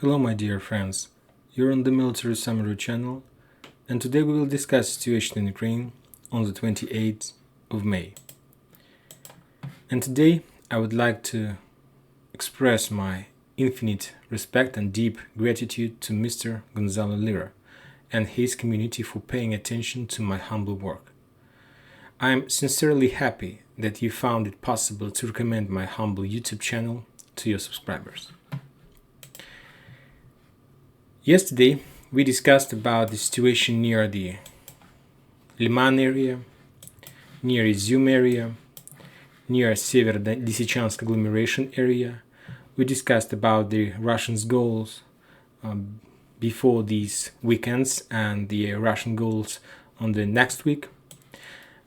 Hello my dear friends, you're on the Military Summary channel, and today we will discuss the situation in Ukraine on the 28th of May. And today I would like to express my infinite respect and deep gratitude to Mr. Gonzalo Lira and his community for paying attention to my humble work. I am sincerely happy that you found it possible to recommend my humble YouTube channel to your subscribers. Yesterday, we discussed about the situation near the Liman area, near Izum area, near Severodonetsk agglomeration area. We discussed about the Russians' goals before these weekends and the Russian goals on the next week.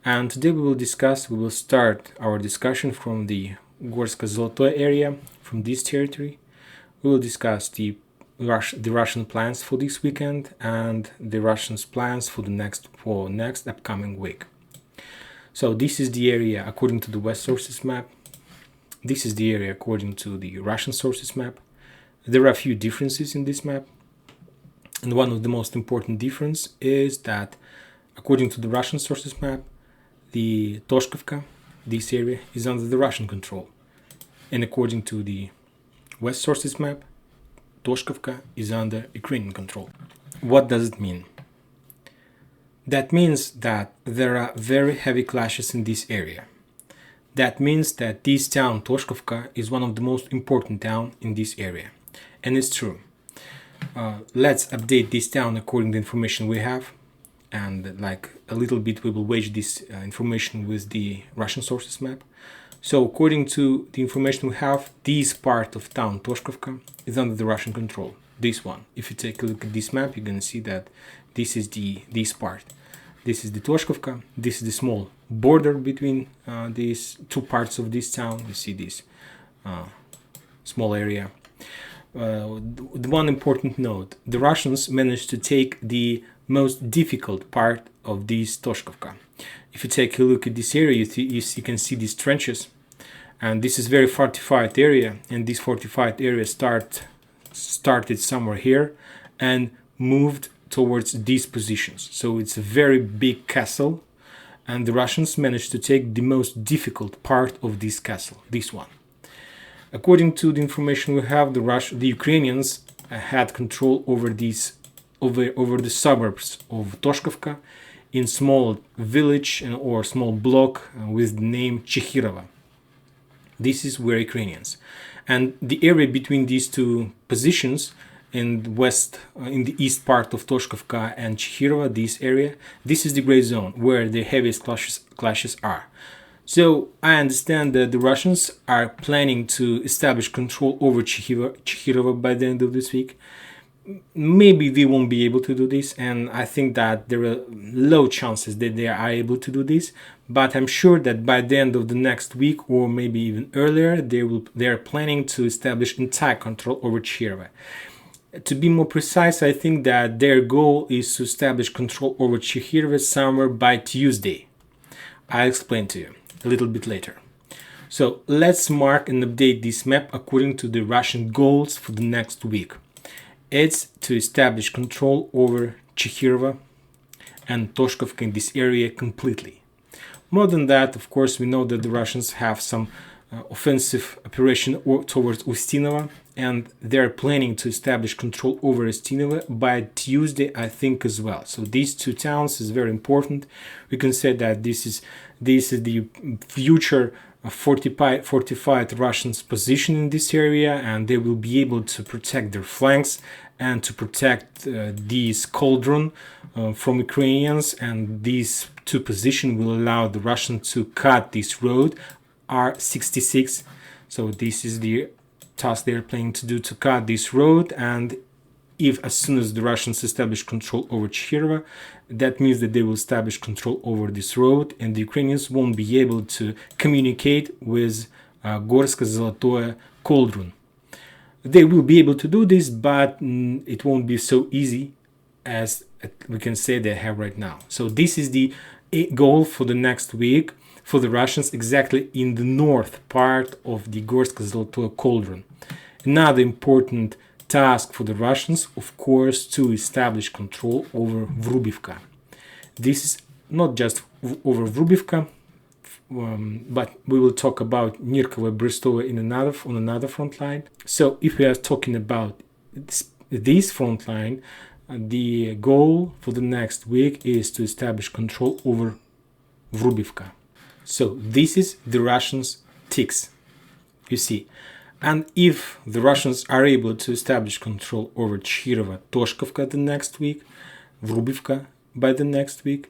And today we will start our discussion from the Gorsko-Zolotoye area, from this territory. We will discuss the Russian plans for this weekend and the Russians' plans for the next upcoming week. So this is the area according to the West sources map. This is the area according to the Russian sources map. There are a few differences in this map, and one of the most important difference is that according to the Russian sources map, the Toshkovka, this area, is under the Russian control, and according to the West sources map, Toshkovka is under Ukrainian control. What does it mean? That means that there are very heavy clashes in this area. That means that this town, Toshkovka, is one of the most important towns in this area. And it's true. Let's update this town according to the information we have. And like a little bit we will wage this information with the Russian sources map. So according to the information we have, this part of town, Toshkovka, is under the Russian control. This one. If you take a look at this map, you're going to see that this is this part. This is the Toshkovka. This is the small border between these two parts of this town. You see this small area. The one important note, the Russians managed to take the most difficult part of this Toshkovka. If you take a look at this area, you can see these trenches, and this is very fortified area, and this fortified area started somewhere here and moved towards these positions. So it's a very big castle, and the Russians managed to take the most difficult part of this castle, this one. According to the information we have, the Ukrainians had control over over the suburbs of Toshkovka in small village or small block with the name Chekhirovo. This is where Ukrainians. And the area between these two positions in the east part of Toshkovka and Chekhirovo, this area, this is the gray zone where the heaviest clashes are. So I understand that the Russians are planning to establish control over Chekhirovo by the end of this week. Maybe we won't be able to do this, and I think that there are low chances that they are able to do this, but I'm sure that by the end of the next week or maybe even earlier they are planning to establish entire control over Chekhirovo. To be more precise, I think that their goal is to establish control over Chekhirovo somewhere by Tuesday. I'll explain to you a little bit later. So let's mark and update this map according to the Russian goals for the next week. It's to establish control over Chekhirovo and Toshkovka in this area completely. More than that, of course, we know that the Russians have some offensive operation towards Ustinovo, and they're planning to establish control over Ustinovo by Tuesday, I think, as well. So these two towns is very important. We can say that this is the future fortified Russians' position in this area, and they will be able to protect their flanks and to protect this cauldron from Ukrainians. And these two positions will allow the Russians to cut this road R66. So this is the task they are planning to do, to cut this road. And if as soon as the Russians establish control over Chekhirovo, that means that they will establish control over this road, and the Ukrainians won't be able to communicate with Gorsko-Zolotoye cauldron. They will be able to do this, but it won't be so easy as we can say they have right now. So this is the goal for the next week for the Russians, exactly in the north part of the Gorsko-Zolotoye cauldron. Another important task for the Russians, of course, to establish control over Vrubivka. This is not just over Vrubivka, but we will talk about Nirkovo, Brestovo on another front line. So if we are talking about this front line, the goal for the next week is to establish control over Vrubivka. So this is the Russians' ticks, you see. And if the Russians are able to establish control over Chirova, Toshkovka the next week, Vrubivka by the next week,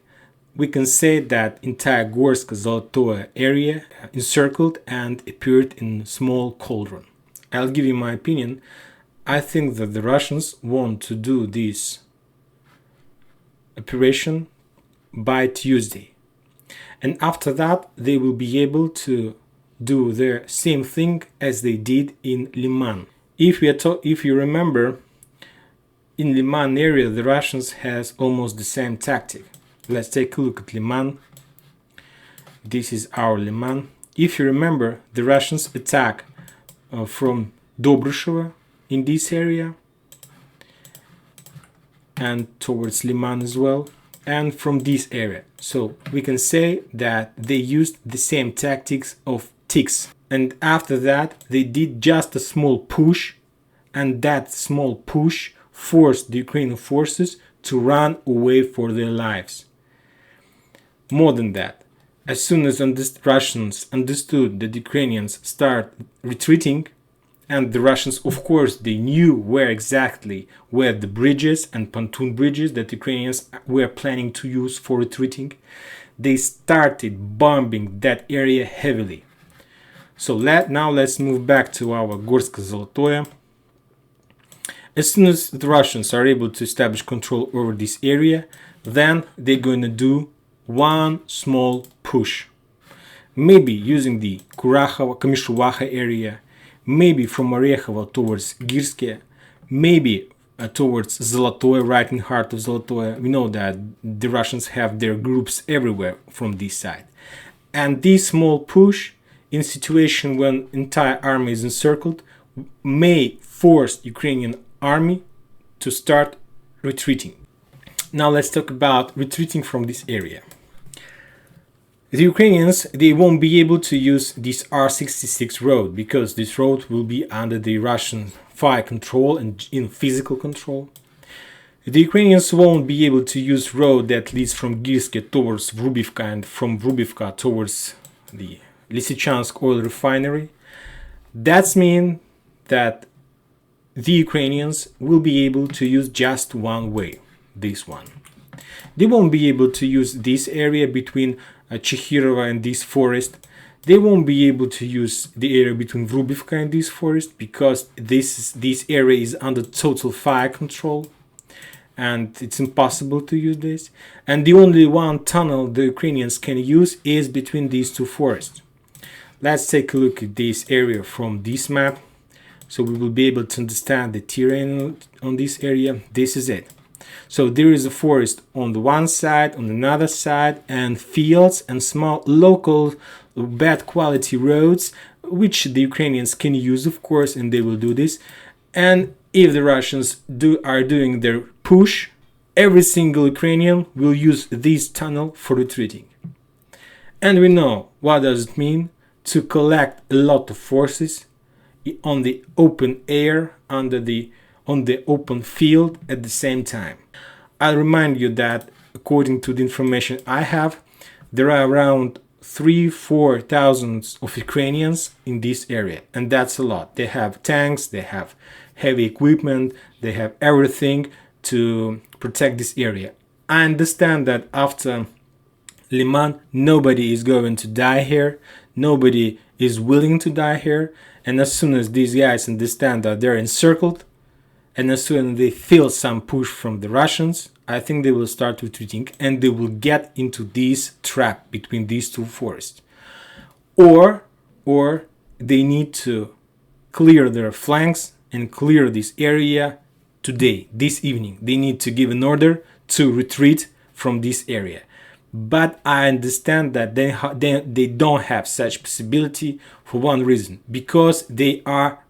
we can say that entire Gorsk-Zolotoye area encircled and appeared in small cauldron. I'll give you my opinion. I think that the Russians want to do this operation by Tuesday. And after that, they will be able to do the same thing as they did in Liman. If you remember, in Liman area, the Russians has almost the same tactic. Let's take a look at Liman. This is our Liman. If you remember, the Russians attack from Dobryshevo in this area and towards Liman as well, and from this area. So we can say that they used the same tactics of ticks. And after that, they did just a small push, and that small push forced the Ukrainian forces to run away for their lives. More than that, as soon as the Russians understood that the Ukrainians start retreating, and the Russians, of course, they knew where the bridges and pontoon bridges that Ukrainians were planning to use for retreating, they started bombing that area heavily. So now let's move back to our Gorsk-Zolotoye. As soon as the Russians are able to establish control over this area, then they're going to do one small push. Maybe using the Kamyshuvacha area, maybe from Orekhovo towards Girske, maybe towards Zolotoye, right in the heart of Zolotoye. We know that the Russians have their groups everywhere from this side. And this small push, in a situation when entire army is encircled, may force Ukrainian army to start retreating. Now let's talk about retreating from this area. The Ukrainians, they won't be able to use this R66 road because this road will be under the Russian fire control and in physical control. The Ukrainians won't be able to use road that leads from Girske towards Vrubivka and from Vrubivka towards the Lysychansk oil refinery. That means that the Ukrainians will be able to use just one way, this one. They won't be able to use this area between Chekirova and this forest. They won't be able to use the area between Vrubivka and this forest because this area is under total fire control and it's impossible to use this. And the only one tunnel the Ukrainians can use is between these two forests. Let's take a look at this area from this map so we will be able to understand the terrain on this area. This is it. So there is a forest on the one side, on another side, and fields and small local bad quality roads, which the Ukrainians can use, of course, and they will do this. And if the Russians are doing their push, every single Ukrainian will use this tunnel for retreating. And we know what does it mean to collect a lot of forces on the open air, on the open field at the same time. I'll remind you that according to the information I have, there are around 3,000-4,000 of Ukrainians in this area, and that's a lot. They have tanks, they have heavy equipment, they have everything to protect this area. I understand that after Liman, nobody is going to die here, nobody is willing to die here, and as soon as these guys understand that they're encircled, and as soon as they feel some push from the Russians, I think they will start retreating and they will get into this trap between these two forests. Or they need to clear their flanks and clear this area today, this evening. They need to give an order to retreat from this area. But I understand that they don't have such possibility for one reason, because they are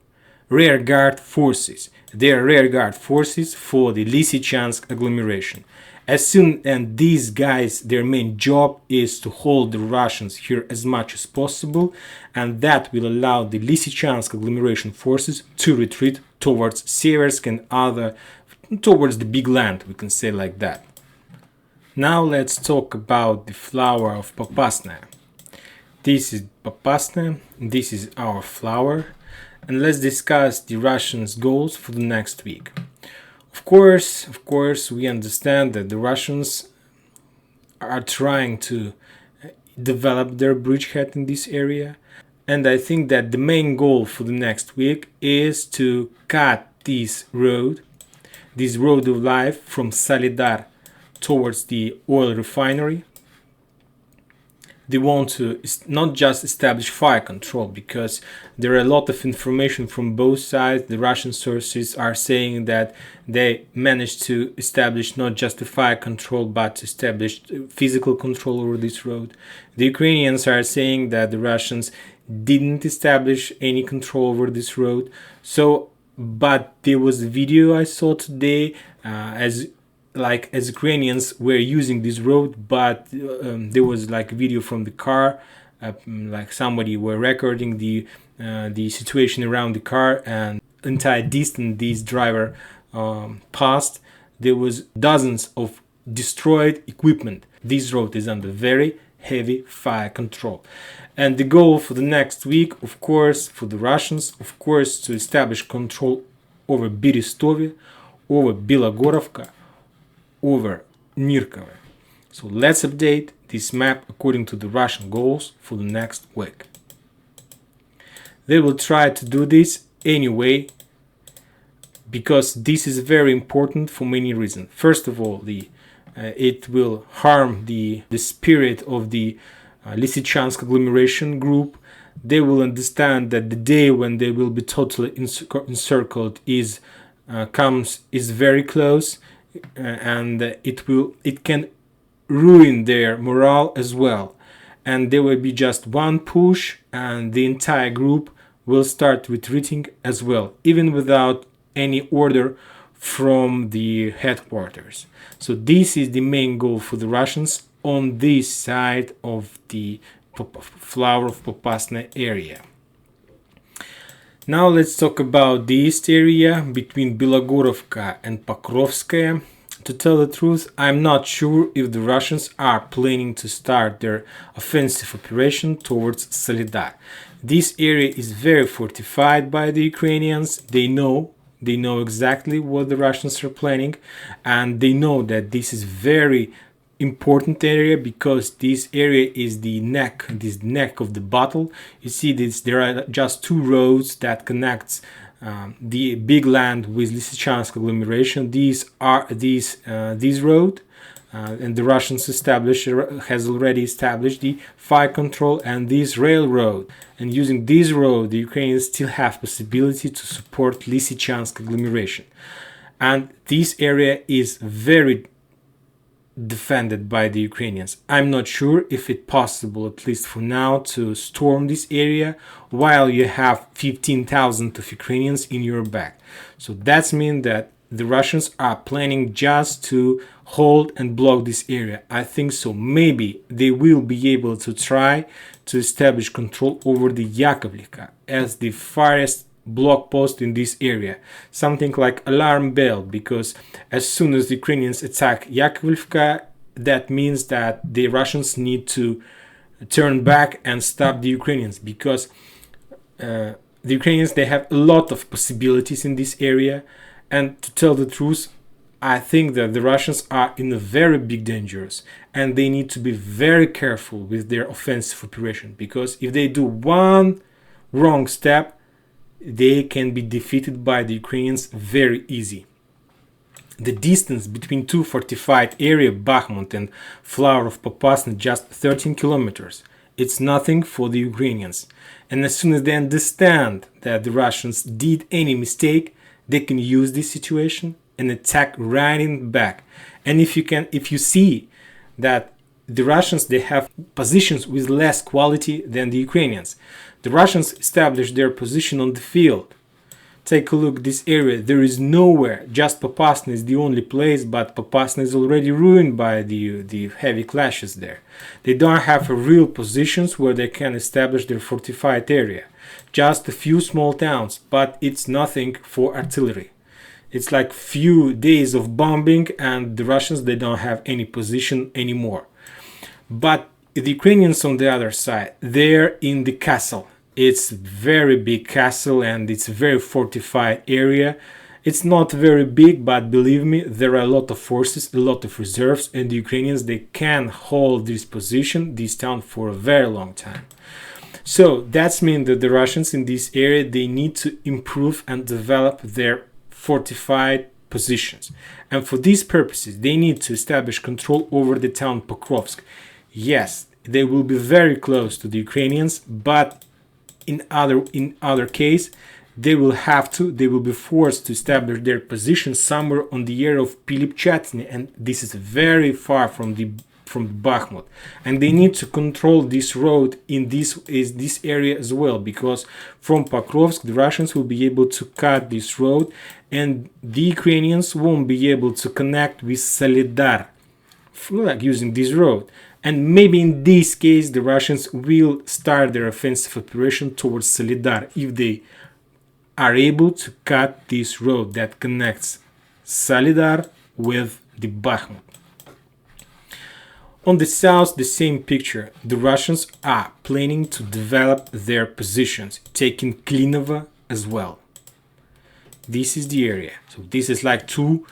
rearguard forces. They are rearguard forces for the Lysychansk agglomeration. As soon as these guys, their main job is to hold the Russians here as much as possible, and that will allow the Lysychansk agglomeration forces to retreat towards Seversk and other, towards the big land, we can say like that. Now let's talk about the flower of Popasnaya. This is Popasnaya, this is our flower, and let's discuss the Russians' goals for the next week. Of course, we understand that the Russians are trying to develop their bridgehead in this area, and I think that the main goal for the next week is to cut this road of life from Solidar towards the oil refinery. They want to not just establish fire control, because there are a lot of information from both sides. The Russian sources are saying that they managed to establish not just the fire control, but to establish physical control over this road. The Ukrainians are saying that the Russians didn't establish any control over this road. But there was a video I saw today as Ukrainians were using this road, but there was like a video from the car, like somebody were recording the situation around the car, and entire distance this driver passed. There was dozens of destroyed equipment. This road is under very heavy fire control. And the goal for the next week, of course, for the Russians, of course, to establish control over Berestovye, over Bilogorovka, over Nirkovo. So let's update this map according to the Russian goals for the next week. They will try to do this anyway, because this is very important for many reasons. First of all, it will harm the spirit of the Lysychansk agglomeration group. They will understand that the day when they will be totally encircled is very close, and it can ruin their morale as well. And there will be just one push, and the entire group will start retreating as well, even without any order from the headquarters. So this is the main goal for the Russians on this side of the flower of Popasnaya area. Now let's talk about the east area between Bilogorovka and Pokrovskaya. To tell the truth, I'm not sure if the Russians are planning to start their offensive operation towards Solidar. This area is very fortified by the Ukrainians. They know exactly what the Russians are planning, and they know that this is very important area, because this area is the neck of the battle. You see this, there are just two roads that connects the big land with Lysychansk agglomeration. This road, and the Russians has already established the fire control and this railroad. And using this road, the Ukrainians still have possibility to support Lysychansk agglomeration. And this area is very defended by the Ukrainians. I'm not sure if it's possible, at least for now, to storm this area while you have 15,000 of Ukrainians in your back. So that means that the Russians are planning just to hold and block this area. I think so. Maybe they will be able to try to establish control over the Yakovlivka as the farthest block post in this area, something like alarm bell, because as soon as the Ukrainians attack Yakovlivka, that means that the Russians need to turn back and stop the Ukrainians, because the Ukrainians, they have a lot of possibilities in this area. And to tell the truth, I think that the Russians are in a very big dangers, and they need to be very careful with their offensive operation, because if they do one wrong step, they can be defeated by the Ukrainians very easy. The distance between two fortified areas, Bakhmut and flower of Popasnaya, just 13 kilometers. It's nothing for the Ukrainians. And as soon as they understand that the Russians did any mistake, they can use this situation and attack right in back. And if you see that the Russians, they have positions with less quality than the Ukrainians. The Russians established their position on the field take a look at this area. There is nowhere, just Popasna is the only place, but Popasna is already ruined by the heavy clashes there. They don't have real positions where they can establish their fortified area. Just a few small towns, but it's nothing for artillery. It's like few days of bombing, and the Russians, they don't have any position anymore. But the Ukrainians on the other side, they're in the castle. It's very big castle and it's a very fortified area. It's not very big, but believe me, there are a lot of forces, a lot of reserves, and the Ukrainians, they can hold this position, this town, for a very long time. So that means that the Russians in this area, they need to improve and develop their fortified positions. And for these purposes, they need to establish control over the town Pokrovsk. Yes, they will be very close to the Ukrainians, but in other case, they will be forced to establish their position somewhere on the area of Pilipchatsny, and this is very far from Bakhmut, and they need to control this road in this area as well, because from Pokrovsk the Russians will be able to cut this road, and the Ukrainians won't be able to connect with Solidar, like using this road. And maybe in this case the Russians will start their offensive operation towards Solidar if they are able to cut this road that connects Solidar with the Bakhmut. On the south, the same picture. The Russians are planning to develop their positions, taking Klinovo as well. This is the area. So this is like two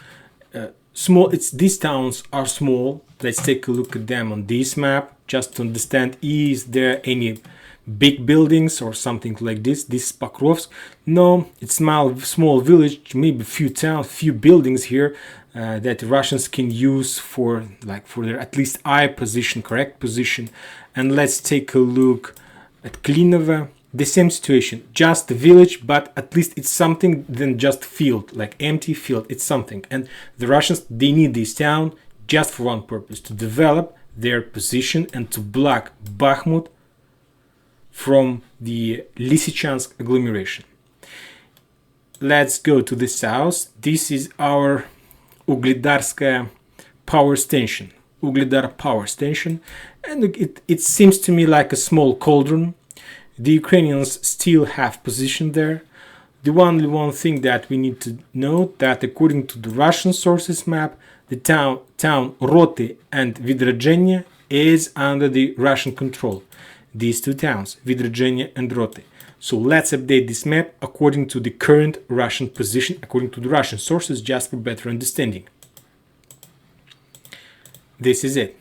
small. These towns are small. Let's take a look at them on this map just to understand, is there any big buildings or something like this? This is Pokrovsk. No, it's small village, maybe few towns, few buildings here that Russians can use for their at least correct position. And let's take a look at Klinovo. The same situation, just a village, but at least it's something than just field, like empty field. It's something. And the Russians, they need this town just for one purpose, to develop their position and to block Bakhmut from the Lysychansk agglomeration. Let's go to the south. This is our Ugledarskaya power station, Ugledar power station, and it seems to me like a small cauldron. The Ukrainians still have position there. The only one thing that we need to note, that according to the Russian sources map, the town Roty and Vidrozhenie is under the Russian control. These two towns, Vidrozhenie and Roty. So let's update this map according to the current Russian position, according to the Russian sources, just for better understanding. This is it.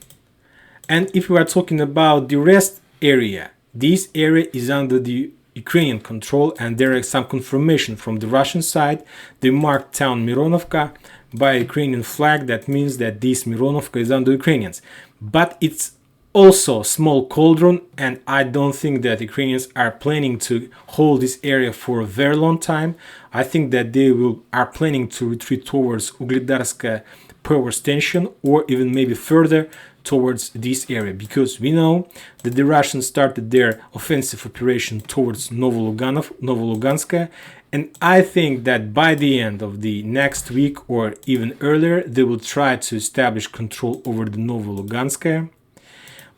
And if we are talking about the rest area, this area is under the Ukrainian control, and there is some confirmation from the Russian side. They marked town Mironovka by a Ukrainian flag. That means that this Mironovka is under Ukrainians. But it's also a small cauldron, and I don't think that Ukrainians are planning to hold this area for a very long time. I think that they are planning to retreat towards Ugledarskaya power station, or even maybe further towards this area, because we know that the Russians started their offensive operation towards Novoluganskaya, and I think that by the end of the next week or even earlier, they will try to establish control over the Novoluganskaya.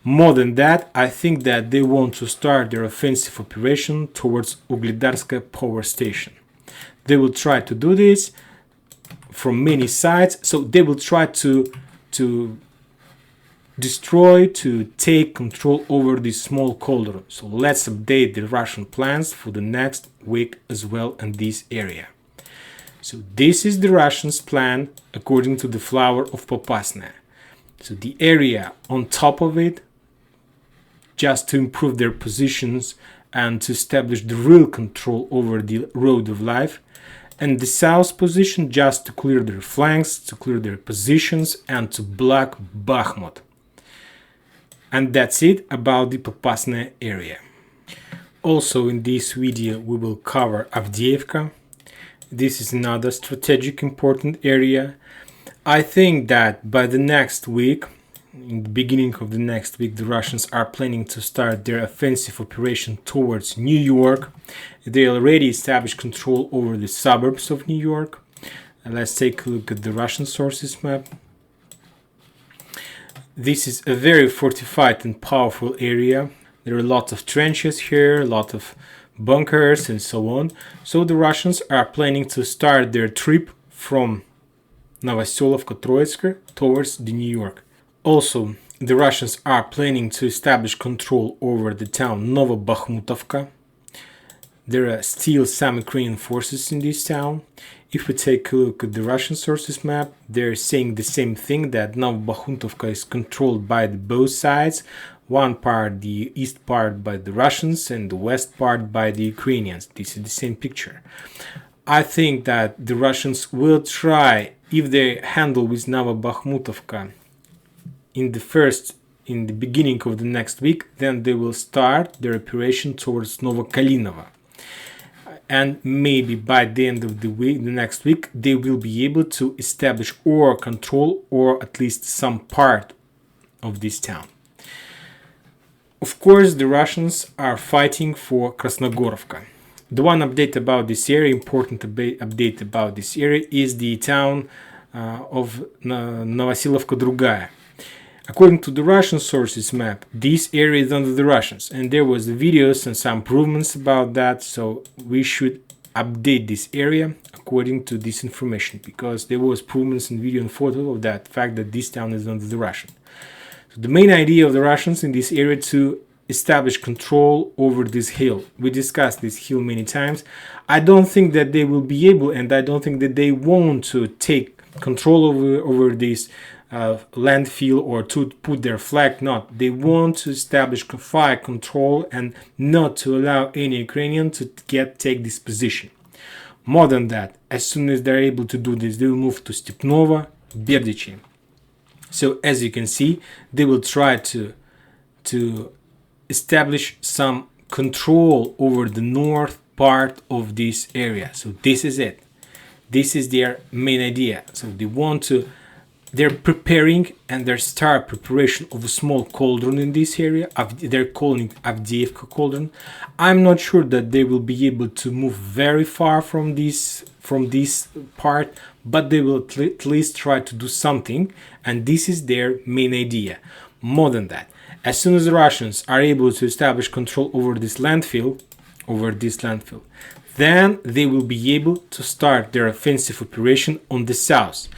More than that, I think that they want to start their offensive operation towards Ugledarskaya power station. They will try to do this from many sides, so they will try to destroy, to take control over this small cauldron. So let's update the Russian plans for the next week as well in this area. So this is the Russians' plan according to the flower of Popasna. So the area on top of it, just to improve their positions and to establish the real control over the road of life. And the south position, just to clear their flanks, to clear their positions, and to block Bakhmut. And that's it about the Popasna area. Also in this video we will cover Avdiivka. This is another strategic important area. I think that by the next week in the beginning of the next week, the Russians are planning to start their offensive operation towards New York. They already established control over the suburbs of New York. Let's take a look at the Russian sources map. This is a very fortified and powerful area. There are lots of trenches here, a lot of bunkers and so on. So the Russians are planning to start their trip from Novoselovka-Troitsk towards the New York. Also, the Russians are planning to establish control over the town Novobakhmutovka. There are still some Ukrainian forces in this town. If we take a look at the Russian sources map, they're saying the same thing, that Novobakhmutovka is controlled by both sides. One part, the east part, by the Russians and the west part by the Ukrainians. This is the same picture. I think that the Russians will try, if they handle with Novobakhmutovka in the beginning of the next week, then they will start their operation towards Novokalinovo. And maybe by the end of the next week, they will be able to establish or control or at least some part of this town. Of course, the Russians are fighting for Krasnogorovka. The one update about this area, important update about this area, is the town of Novosilovka Drugaya. According to the Russian sources map, this area is under the Russians, and there was videos and some improvements about that, so we should update this area according to this information, because there was improvements in video and photo of that fact that this town is under the Russian. So the main idea of the Russians in this area to establish control over this hill. We discussed this hill many times. I don't think that they will be able, and I don't think that they want to take control over this landfill or to put their flag. Not. They want to establish fire control and not to allow any Ukrainian to take this position. More than that, as soon as they're able to do this, they will move to Stepnovo, Berdichi. So as you can see, they will try to establish some control over the north part of this area. So this is it. This is their main idea. So they're preparing, and they start preparation of a small cauldron in this area. They're calling it Avdiivka cauldron. I'm not sure that they will be able to move very far from this part, but they will at least try to do something, and this is their main idea. More than that, as soon as the Russians are able to establish control over this landfill, then they will be able to start their offensive operation on the south.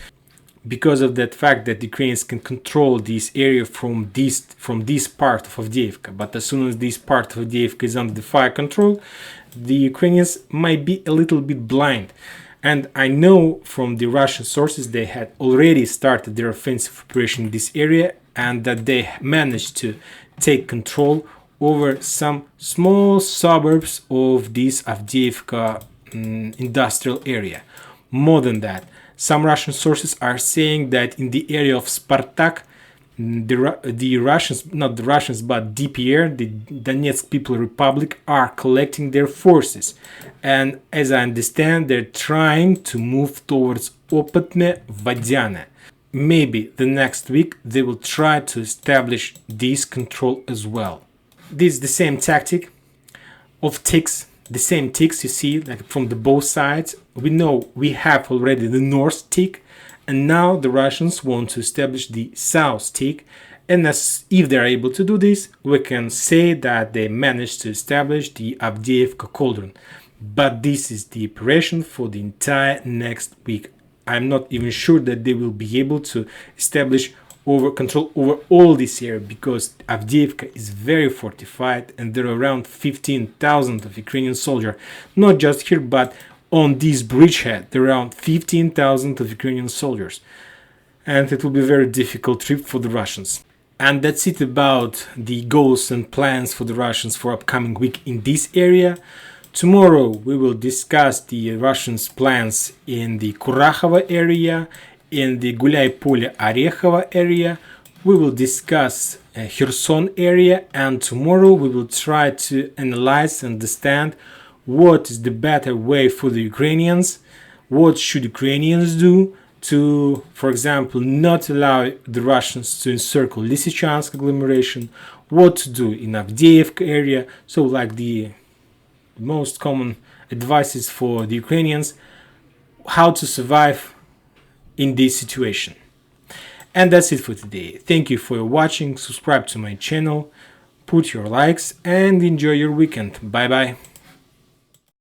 Because of that fact that the Ukrainians can control this area from this part of Avdiivka, but as soon as this part of Avdiivka is under the fire control, the Ukrainians might be a little bit blind. And I know from the Russian sources they had already started their offensive operation in this area, and that they managed to take control over some small suburbs of this Avdiivka industrial area. More than that, some Russian sources are saying that in the area of Spartak, the Russians, not the Russians, but DPR, the Donetsk People Republic, are collecting their forces. And as I understand, they're trying to move towards Opatne, Vodyane. Maybe the next week they will try to establish this control as well. This is the same tactic of ticks, the same ticks you see like from the both sides. We know we have already the north tick, and now the Russians want to establish the south tick. And if they're able to do this, we can say that they managed to establish the Avdiivka cauldron. But this is the operation for the entire next week. I'm not even sure that they will be able to establish control over all this area, because Avdiivka is very fortified and there are around 15,000 of Ukrainian soldiers, not just here but on this bridgehead. There are around 15,000 of Ukrainian soldiers, and it will be a very difficult trip for the Russians. And that's it about the goals and plans for the Russians for upcoming week in this area. Tomorrow we will discuss the Russians' plans in the Kurakhova area, in the Gulyai-Polye-Orekhovo area. We will discuss Kherson area, and tomorrow we will try to analyze and understand what is the better way for the Ukrainians, what should Ukrainians do, to, for example, not allow the Russians to encircle Lysychansk agglomeration, what to do in Avdiivka area. So like the most common advices for the Ukrainians, how to survive in this situation. And that's it for today. Thank you for watching, subscribe to my channel, put your likes, and enjoy your weekend. Bye bye.